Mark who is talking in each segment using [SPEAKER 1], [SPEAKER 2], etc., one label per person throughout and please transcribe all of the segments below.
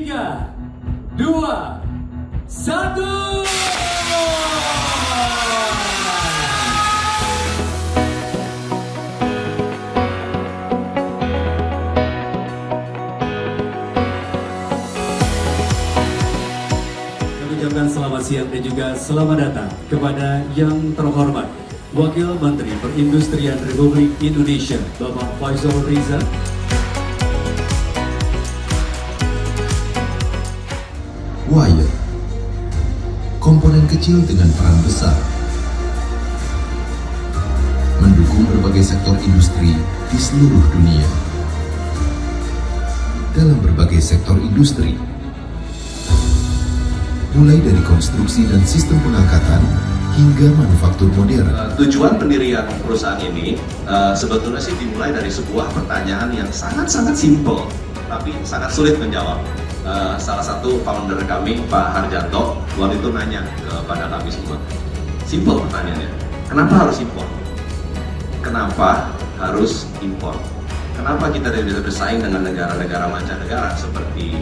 [SPEAKER 1] 3, 2, 1. Ucapkan selamat siang dan juga selamat datang kepada yang terhormat Wakil Menteri Perindustrian Republik Indonesia Bapak Faisal Riza.
[SPEAKER 2] Wire, komponen kecil dengan peran besar, mendukung berbagai sektor industri di seluruh dunia. Dalam berbagai sektor industri, mulai dari konstruksi dan sistem pengangkatan hingga manufaktur modern.
[SPEAKER 3] Tujuan pendirian perusahaan ini sebetulnya sih dimulai dari sebuah pertanyaan yang sangat-sangat simpel, tapi sangat sulit menjawab. Salah satu founder kami, Pak Harjanto, waktu itu nanya kepada kami semua. Simple pertanyaannya, kenapa harus impor? Kenapa harus impor? Kenapa kita tidak bisa bersaing dengan negara-negara mancanegara seperti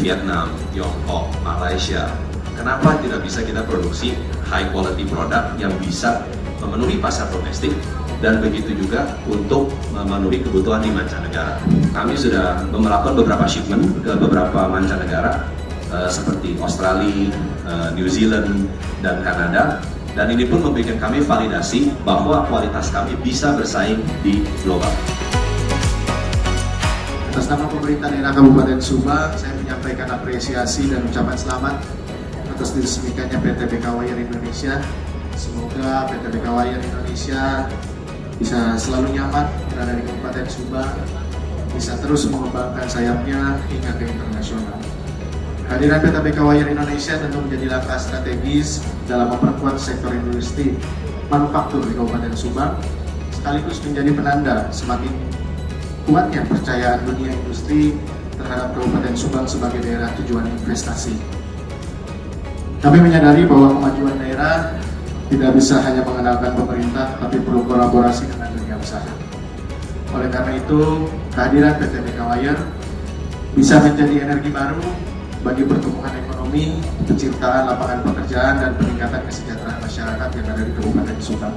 [SPEAKER 3] Vietnam, Tiongkok, Malaysia? Kenapa tidak bisa kita produksi high quality product yang bisa memenuhi pasar domestik dan begitu juga untuk memenuhi kebutuhan di mancanegara? Kami sudah melakukan beberapa shipment ke beberapa mancanegara seperti Australia, New Zealand, dan Kanada, dan ini pun memberikan kami validasi bahwa kualitas kami bisa bersaing di global.
[SPEAKER 4] Atas nama pemerintah daerah Kabupaten Subang, saya menyampaikan apresiasi dan ucapan selamat atas diresmikannya PT BK Wire Indonesia. Semoga PT BK Wire Indonesia bisa selalu nyaman berada di Kabupaten Subang, bisa terus mengembangkan sayapnya hingga ke internasional. Kehadiran PT BK Wire Indonesia tentu menjadi langkah strategis dalam memperkuat sektor industri manufaktur di Kabupaten Subang, sekaligus menjadi penanda semakin kuatnya percayaan dunia industri terhadap Kabupaten Subang sebagai daerah tujuan investasi. Kami menyadari bahwa kemajuan daerah tidak bisa hanya mengandalkan pemerintah, tapi perlu kolaborasi dengan dunia usaha. Oleh karena itu, kehadiran PT BK Wire bisa menjadi energi baru bagi pertumbuhan ekonomi, penciptaan lapangan pekerjaan, dan peningkatan kesejahteraan masyarakat yang ada di Kabupaten Subang.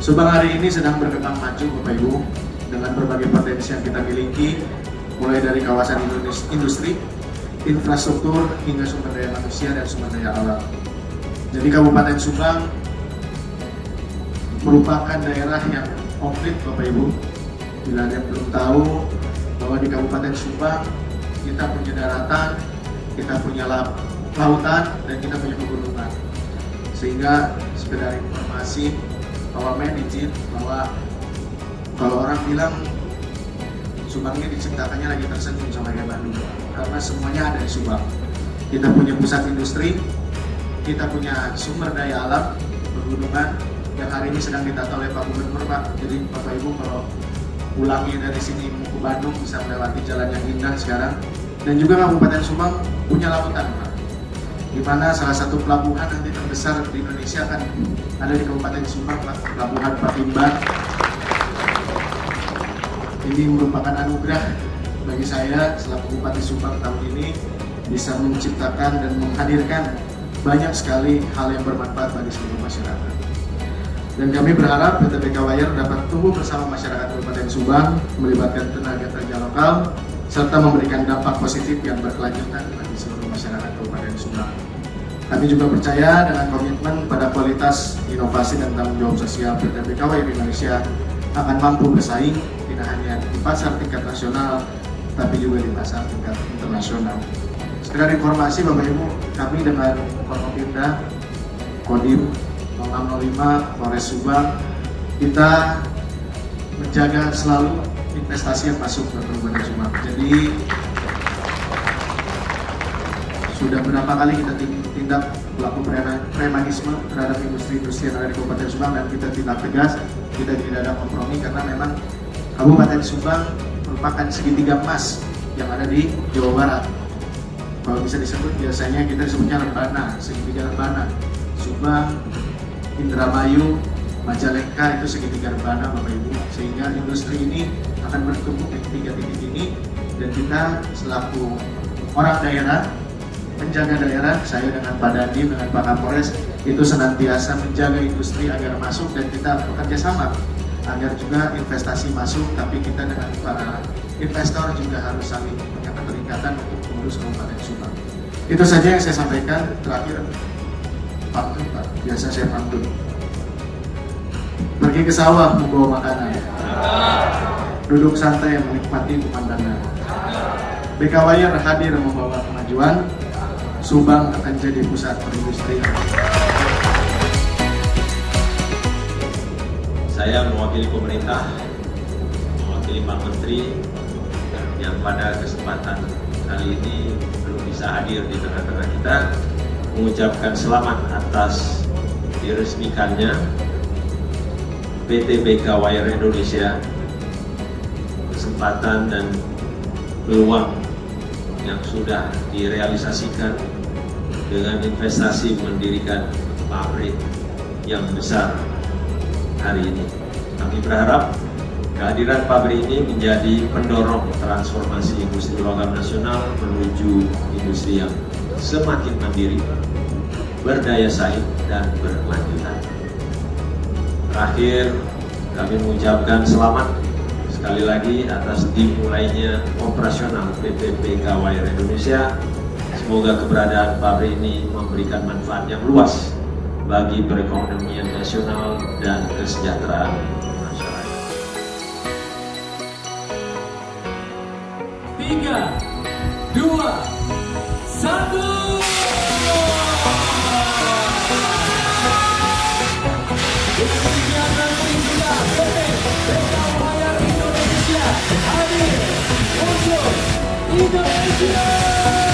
[SPEAKER 4] Subang hari ini sedang berkembang maju, Bapak Ibu, dengan berbagai potensi yang kita miliki, mulai dari kawasan industri, infrastruktur, hingga sumber daya manusia dan sumber daya alam. Jadi Kabupaten Subang merupakan daerah yang komplit, Bapak Ibu. Bila ada yang belum tahu bahwa di Kabupaten Subang kita punya daratan, kita punya lautan, dan kita punya pegunungan. Sehingga sekedar informasi, bahwa izin bahwa kalau orang bilang Subang ini diciptakannya lagi tersenyum sama kayak Bandung, karena semuanya ada di Subang. Kita punya pusat industri, kita punya sumber daya alam, pegunungan yang hari ini sedang ditata oleh Pak Gubernur, Pak. Jadi Bapak Ibu kalau pulangnya dari sini mau ke Bandung bisa melewati jalan yang indah sekarang. Dan juga Kabupaten Subang punya lautan, Pak, di mana salah satu pelabuhan nanti terbesar di Indonesia akan ada di Kabupaten Subang, Pak, Pelabuhan Patimban. Ini merupakan anugerah bagi saya selaku Bupati Subang tahun ini bisa menciptakan dan menghadirkan banyak sekali hal yang bermanfaat bagi seluruh masyarakat. Dan kami berharap PT BK Wire dapat tumbuh bersama masyarakat Kabupaten Subang, melibatkan tenaga kerja lokal, serta memberikan dampak positif yang berkelanjutan bagi seluruh masyarakat Kabupaten Subang. Kami juga percaya dengan komitmen pada kualitas, inovasi, dan tanggung jawab sosial PT BK Wire Indonesia akan mampu bersaing tidak hanya di pasar tingkat nasional, tapi juga di pasar tingkat internasional. Sekedar informasi Bapak Ibu, kami dengan Forkopimda, Kodim 0605, Polres Subang, kita menjaga selalu investasi yang masuk ke Kabupaten Subang. Jadi sudah berapa kali kita tindak pelaku premanisme terhadap industri-industri yang ada di Kabupaten Subang, dan kita tindak tegas, kita tidak ada kompromi, karena memang Kabupaten Subang merupakan segitiga emas yang ada di Jawa Barat. Kalau bisa disebut, biasanya kita disebutnya rebana, segitiga rebana. Subang, Indramayu, Majalengka itu segitiga rebana, Bapak Ibu. Sehingga industri ini akan bertumbuh di tiga titik ini, dan kita selaku orang daerah, penjaga daerah, saya dengan Pak Dandim, dengan Pak Kapolres, itu senantiasa menjaga industri agar masuk dan kita bekerja sama agar juga investasi masuk, tapi kita dengan para investor juga harus saling punya keterikatan untuk mengurus Kabupaten Subang. Itu saja yang saya sampaikan. Terakhir, pantun Pak, biasa saya pantun. Pergi ke sawah membawa makanan, duduk santai menikmati pemandangan. BK Wire hadir membawa kemajuan, Subang akan jadi pusat perindustrian.
[SPEAKER 5] Saya mewakili pemerintah, mewakili Pak Menteri yang pada kesempatan kali ini belum bisa hadir di tengah-tengah kita, mengucapkan selamat atas diresmikannya PT BK Wire Indonesia, kesempatan dan peluang yang sudah direalisasikan dengan investasi mendirikan pabrik yang besar hari ini. Kami berharap kehadiran pabrik ini menjadi pendorong transformasi industri logam nasional menuju industri yang semakin mandiri, berdaya saing, dan berkelanjutan. Terakhir, kami mengucapkan selamat sekali lagi atas dimulainya operasional PT BK Wire Indonesia. Semoga keberadaan pabrik ini memberikan manfaat yang luas bagi perekonomian nasional dan kesejahteraan masyarakat.
[SPEAKER 1] 3, 2, 1. Indonesia hadir untuk Indonesia.